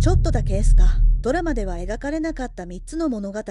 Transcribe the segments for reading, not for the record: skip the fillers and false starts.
ちょっとだけですか。ドラマでは描かれなかった3つの物語、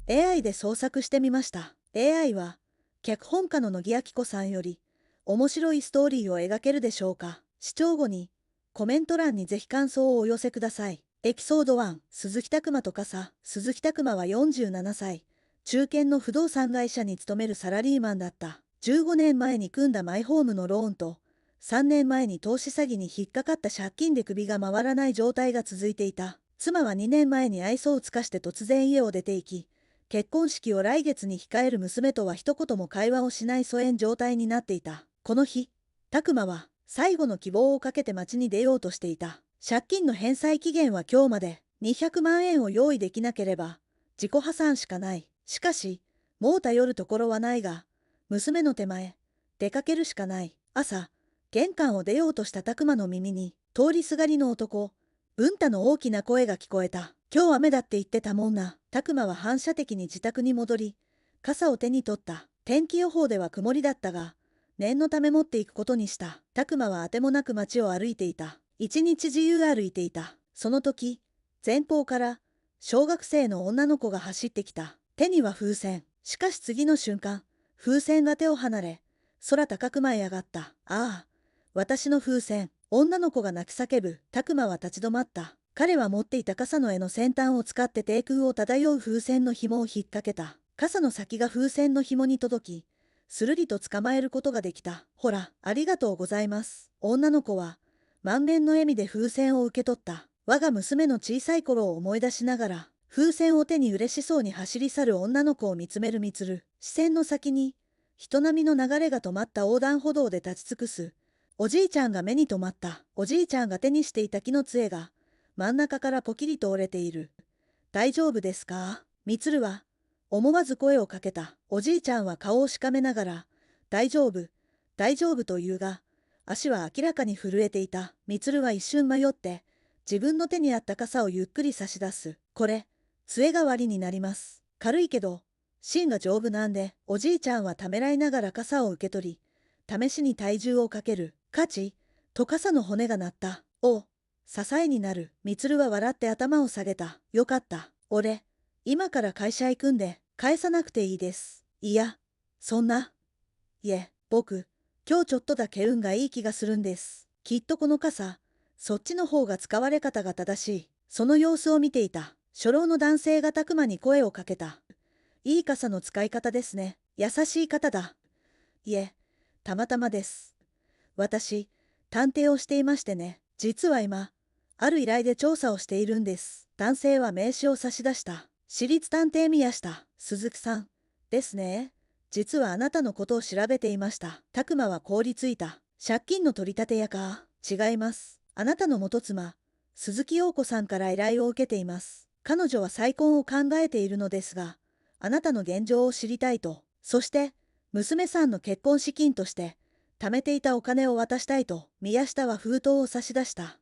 AI で創作してみました。AI は、脚本家の乃木明子さんより、面白いストーリーを描けるでしょうか。視聴後に、コメント欄にぜひ感想をお寄せください。エピソード1、鈴木拓磨と傘。鈴木拓磨は47歳。中堅の不動産会社に勤めるサラリーマンだった。15年前に組んだマイホームのローンと、3年前に投資詐欺に引っかかった借金で首が回らない状態が続いていた。妻は2年前に愛想を尽かして突然家を出て行き、結婚式を来月に控える娘とは一言も会話をしない疎遠状態になっていた。この日、拓磨は最後の希望をかけて街に出ようとしていた。借金の返済期限は今日まで。200万円を用意できなければ自己破産しかない。しかし、もう頼るところはないが、娘の手前、出かけるしかない。朝、玄関を出ようとした拓磨の耳に、通りすがりの男、文太の大きな声が聞こえた。今日雨だって言ってたもんな。拓磨は反射的に自宅に戻り、傘を手に取った。天気予報では曇りだったが、念のため持っていくことにした。拓磨はあてもなく街を歩いていた。一日自由歩いていた。その時、前方から、小学生の女の子が走ってきた。手には風船。しかし次の瞬間、風船が手を離れ、空高く舞い上がった。ああ、私の風船。女の子が泣き叫ぶ。拓磨は立ち止まった。彼は持っていた傘の柄の先端を使って低空を漂う風船の紐を引っ掛けた。傘の先が風船の紐に届き、するりと捕まえることができた。ほら、ありがとうございます。女の子は、満面の笑みで風船を受け取った。我が娘の小さい頃を思い出しながら、風船を手に嬉しそうに走り去る女の子を見つめるみつる。視線の先に、人波の流れが止まった横断歩道で立ち尽くす。おじいちゃんが目に留まった。おじいちゃんが手にしていた木の杖が、真ん中からポキリと折れている。大丈夫ですか？みつるは、思わず声をかけた。おじいちゃんは顔をしかめながら、大丈夫、大丈夫と言うが、足は明らかに震えていた。みつるは一瞬迷って、自分の手にあった傘をゆっくり差し出す。これ、杖代わりになります。軽いけど、芯が丈夫なんで、おじいちゃんはためらいながら傘を受け取り、試しに体重をかける。カチと傘の骨が鳴った。お、支えになる。みつるは笑って頭を下げた。よかった。俺、今から会社行くんで、返さなくていいです。いや、そんな。いえ、僕、今日ちょっとだけ運がいい気がするんです。きっとこの傘、そっちの方が使われ方が正しい。その様子を見ていた。初老の男性が拓磨に声をかけた。いい傘の使い方ですね。優しい方だ。いえ、たまたまです。私、探偵をしていましてね。実は今、ある依頼で調査をしているんです。男性は名刺を差し出した。私立探偵宮下、鈴木さん。ですね。実はあなたのことを調べていました。拓磨は凍りついた。借金の取り立て屋か。違います。あなたの元妻、鈴木陽子さんから依頼を受けています。彼女は再婚を考えているのですが、あなたの現状を知りたいと。そして、娘さんの結婚資金として、貯めていたお金を渡したいと、宮下は封筒を差し出した。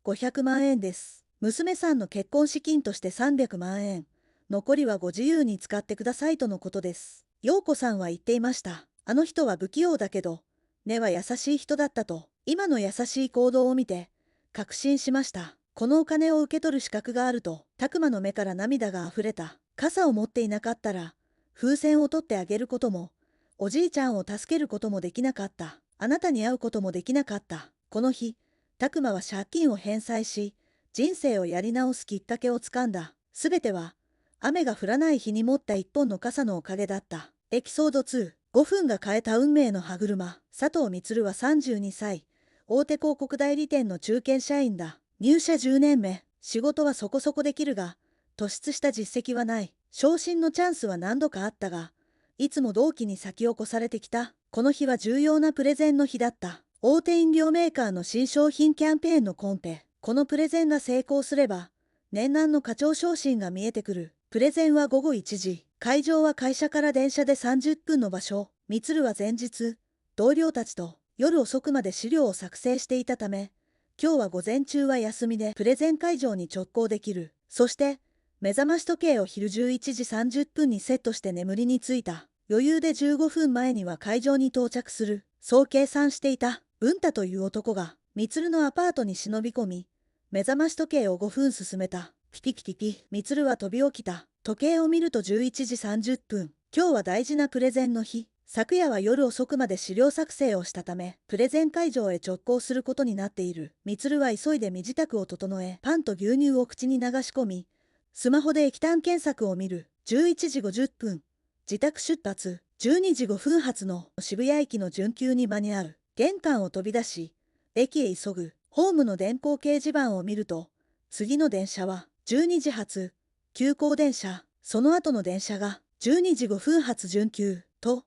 500万円です。娘さんの結婚資金として300万円。残りはご自由に使ってくださいとのことです。陽子さんは言っていました。あの人は不器用だけど、根は優しい人だったと。今の優しい行動を見て、確信しました。このお金を受け取る資格があると、拓磨の目から涙があふれた。傘を持っていなかったら、風船を取ってあげることも、おじいちゃんを助けることもできなかった。あなたに会うこともできなかった。この日、拓磨は借金を返済し、人生をやり直すきっかけをつかんだ。すべては、雨が降らない日に持った一本の傘のおかげだった。エピソード2、5分が変えた運命の歯車。佐藤満は32歳。大手広告代理店の中堅社員だ。入社10年目。仕事はそこそこできるが、突出した実績はない。昇進のチャンスは何度かあったが、いつも同期に先を越されてきた。この日は重要なプレゼンの日だった。大手飲料メーカーの新商品キャンペーンのコンペ。このプレゼンが成功すれば、念願の課長昇進が見えてくる。プレゼンは午後1時。会場は会社から電車で30分の場所。みつるは前日、同僚たちと夜遅くまで資料を作成していたため、今日は午前中は休みでプレゼン会場に直行できる。そして、目覚まし時計を昼11時30分にセットして眠りについた。余裕で15分前には会場に到着する。そう計算していた。文太という男が、みつるのアパートに忍び込み、目覚まし時計を5分進めた。ピピピピピ。みつるは飛び起きた。時計を見ると11時30分。今日は大事なプレゼンの日。昨夜は夜遅くまで資料作成をしたため、プレゼン会場へ直行することになっている。みつるは急いで身支度を整え、パンと牛乳を口に流し込み、スマホで液体検索を見る。11時50分。自宅出発。12時5分発の渋谷駅の準急に間に合う。玄関を飛び出し、駅へ急ぐ。ホームの電光掲示板を見ると、次の電車は12時発、急行電車。その後の電車が12時5分発準急と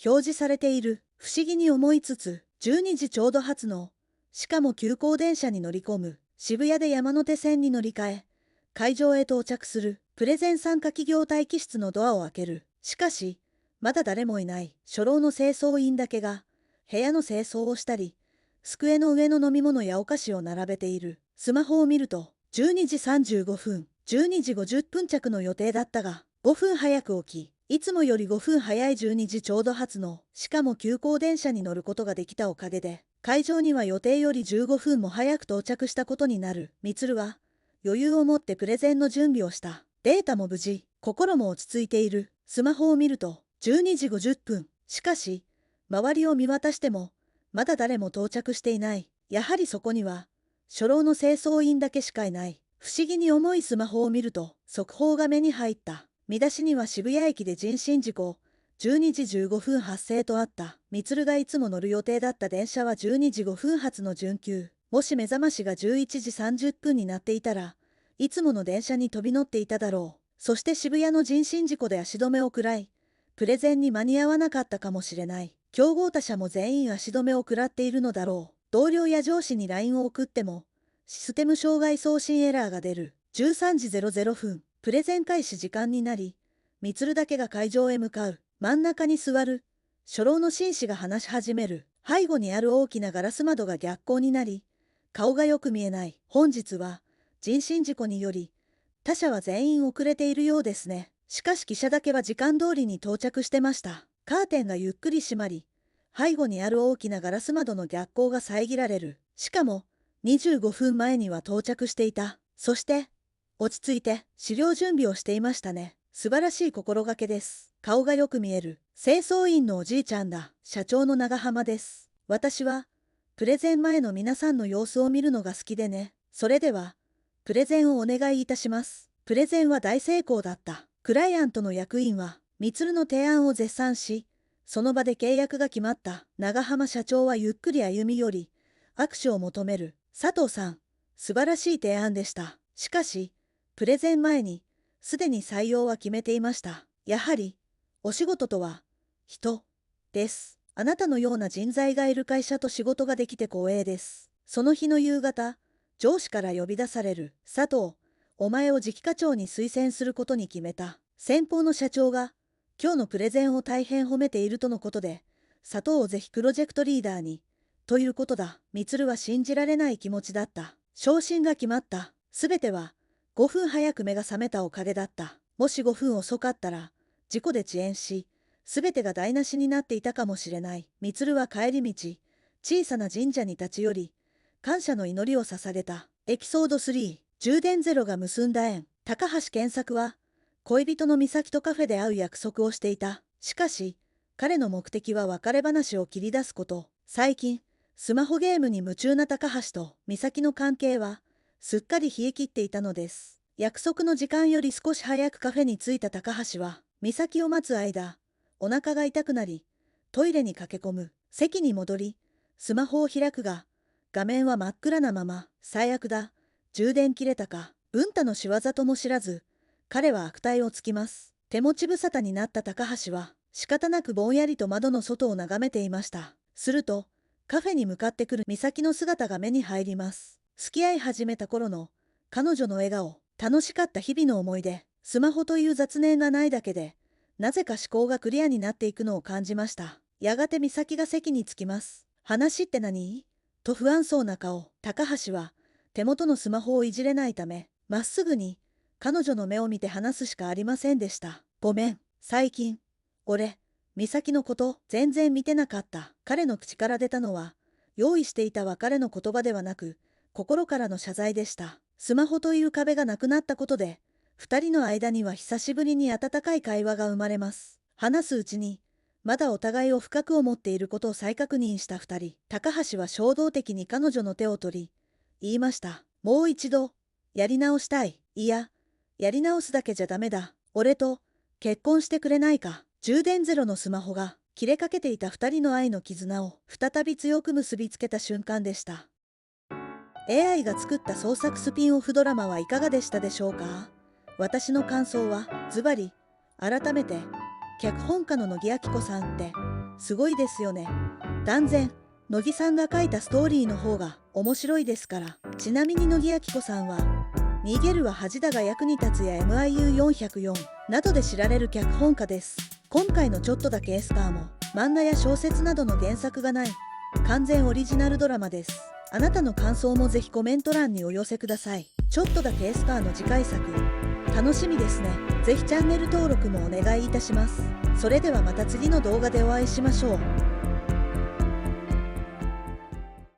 表示されている。不思議に思いつつ、12時ちょうど発の、しかも急行電車に乗り込む。渋谷で山手線に乗り換え、会場へ到着する。プレゼン参加企業待機室のドアを開ける。しかし、まだ誰もいない。初老の清掃員だけが、部屋の清掃をしたり、机の上の飲み物やお菓子を並べている。スマホを見ると、12時35分、12時50分着の予定だったが、5分早く起き、いつもより5分早い12時ちょうど発の、しかも急行電車に乗ることができたおかげで、会場には予定より15分も早く到着したことになる。みつるは、余裕を持ってプレゼンの準備をした。データも無事、心も落ち着いている。スマホを見ると、12時50分。しかし、周りを見渡しても、まだ誰も到着していない。やはりそこには、初老の清掃員だけしかいない。不思議に重いスマホを見ると、速報が目に入った。見出しには渋谷駅で人身事故、12時15分発生とあった。みつるがいつも乗る予定だった電車は12時5分発の準急。もし目覚ましが11時30分になっていたら、いつもの電車に飛び乗っていただろう。そして渋谷の人身事故で足止めを食らい、プレゼンに間に合わなかったかもしれない。競合他社も全員足止めを食らっているのだろう。同僚や上司に LINE を送っても、システム障害送信エラーが出る。13時00分、プレゼン開始時間になり、みつるだけが会場へ向かう。真ん中に座る。初老の紳士が話し始める。背後にある大きなガラス窓が逆光になり、顔がよく見えない。本日は、人身事故により、他社は全員遅れているようですね。しかし記者だけは時間通りに到着してました。カーテンがゆっくり閉まり、背後にある大きなガラス窓の逆光が遮られる。しかも、25分前には到着していた。そして、落ち着いて資料準備をしていましたね。素晴らしい心がけです。顔がよく見える。清掃員のおじいちゃんだ。社長の長浜です。私は、プレゼン前の皆さんの様子を見るのが好きでね。それでは、プレゼンをお願いいたします。プレゼンは大成功だった。クライアントの役員は、みつるの提案を絶賛し、その場で契約が決まった。長浜社長はゆっくり歩み寄り、握手を求める。佐藤さん、素晴らしい提案でした。しかし、プレゼン前に、すでに採用は決めていました。やはり、お仕事とは、人、です。あなたのような人材がいる会社と仕事ができて光栄です。その日の夕方、上司から呼び出される。佐藤、お前を次期課長に推薦することに決めた。先方の社長が、今日のプレゼンを大変褒めているとのことで、佐藤をぜひプロジェクトリーダーに、ということだ。みつるは信じられない気持ちだった。昇進が決まった。すべては、5分早く目が覚めたおかげだった。もし5分遅かったら、事故で遅延し、すべてが台無しになっていたかもしれない。みつるは帰り道、小さな神社に立ち寄り、感謝の祈りを捧げた。エピソード3、充電ゼロが結んだ縁。高橋健作は、恋人の美咲とカフェで会う約束をしていた。しかし、彼の目的は別れ話を切り出すこと。最近、スマホゲームに夢中な高橋と美咲の関係は、すっかり冷え切っていたのです。約束の時間より少し早くカフェに着いた高橋は、美咲を待つ間、お腹が痛くなり、トイレに駆け込む。席に戻り、スマホを開くが、画面は真っ暗なまま。最悪だ。充電切れたか。文太の仕業とも知らず、彼は悪態をつきます。手持ち無沙汰になった高橋は、仕方なくぼんやりと窓の外を眺めていました。すると、カフェに向かってくる美咲の姿が目に入ります。付き合い始めた頃の、彼女の笑顔、楽しかった日々の思い出、スマホという雑念がないだけで、なぜか思考がクリアになっていくのを感じました。やがて美咲が席に着きます。話って何？と不安そうな顔。高橋は手元のスマホをいじれないため、まっすぐに彼女の目を見て話すしかありませんでした。ごめん、最近、俺、美咲のこと全然見てなかった。彼の口から出たのは、用意していた別れの言葉ではなく、心からの謝罪でした。スマホという壁がなくなったことで、二人の間には久しぶりに温かい会話が生まれます。話すうちに、まだお互いを深く思っていることを再確認した二人。高橋は衝動的に彼女の手を取り、言いました。もう一度、やり直したい。いや、やり直すだけじゃダメだ。俺と、結婚してくれないか。充電ゼロのスマホが、切れかけていた二人の愛の絆を再び強く結びつけた瞬間でした。AI が作った創作スピンオフドラマはいかがでしたでしょうか。私の感想はズバリ、改めて脚本家の乃木明子さんってすごいですよね。断然乃木さんが書いたストーリーの方が面白いですから。ちなみに乃木明子さんは逃げるは恥だが役に立つや MIU404 などで知られる脚本家です。今回のちょっとだけエスターも漫画や小説などの原作がない完全オリジナルドラマです。あなたの感想もぜひコメント欄にお寄せください。ちょっとだけエスターの次回作楽しみですね。ぜひチャンネル登録もお願いいたします。それではまた次の動画でお会いしましょう。